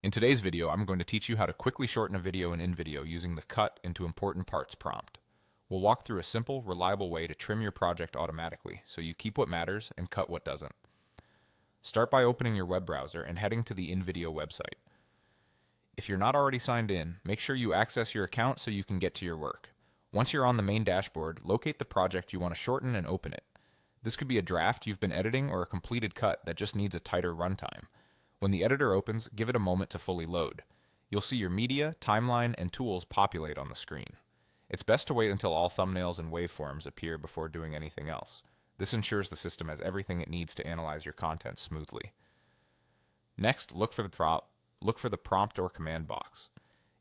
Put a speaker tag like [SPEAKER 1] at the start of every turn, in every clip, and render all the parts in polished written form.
[SPEAKER 1] In today's video, I'm going to teach you how to quickly shorten a video in InVideo using the Cut into Important Parts prompt. We'll walk through a simple, reliable way to trim your project automatically, so you keep what matters and cut what doesn't. Start by opening your web browser and heading to the InVideo website. If you're not already signed in, make sure you access your account so you can get to your work. Once you're on the main dashboard, locate the project you want to shorten and open it. This could be a draft you've been editing or a completed cut that just needs a tighter runtime. When the editor opens, give it a moment to fully load. You'll see your media, timeline, and tools populate on the screen. It's best to wait until all thumbnails and waveforms appear before doing anything else. This ensures the system has everything it needs to analyze your content smoothly. Next, look for the prompt or command box.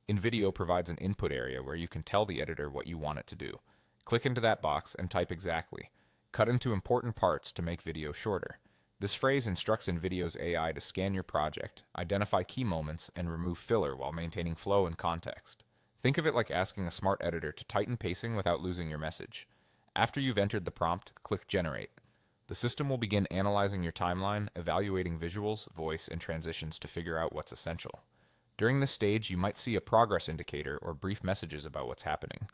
[SPEAKER 1] InVideo provides an input area where you can tell the editor what you want it to do. Click into that box and type exactly. Cut into important parts to make video shorter. This phrase instructs InVideo's AI to scan your project, identify key moments, and remove filler while maintaining flow and context. Think of it like asking a smart editor to tighten pacing without losing your message. After you've entered the prompt, click Generate. The system will begin analyzing your timeline, evaluating visuals, voice, and transitions to figure out what's essential. During this stage, you might see a progress indicator or brief messages about what's happening.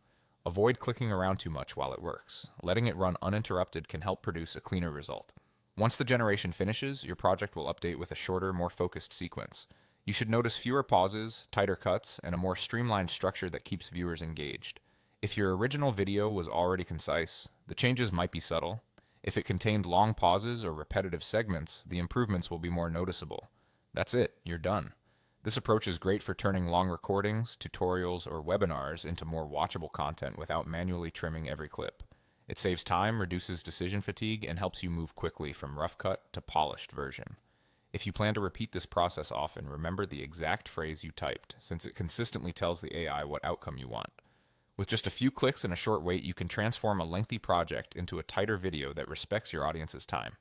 [SPEAKER 1] Avoid clicking around too much while it works. Letting it run uninterrupted can help produce a cleaner result. Once the generation finishes, your project will update with a shorter, more focused sequence. You should notice fewer pauses, tighter cuts, and a more streamlined structure that keeps viewers engaged. If your original video was already concise, the changes might be subtle. If it contained long pauses or repetitive segments, the improvements will be more noticeable. That's it, you're done. This approach is great for turning long recordings, tutorials, or webinars into more watchable content without manually trimming every clip. It saves time, reduces decision fatigue, and helps you move quickly from rough cut to polished version. If you plan to repeat this process often, remember the exact phrase you typed, since it consistently tells the AI what outcome you want. With just a few clicks and a short wait, you can transform a lengthy project into a tighter video that respects your audience's time.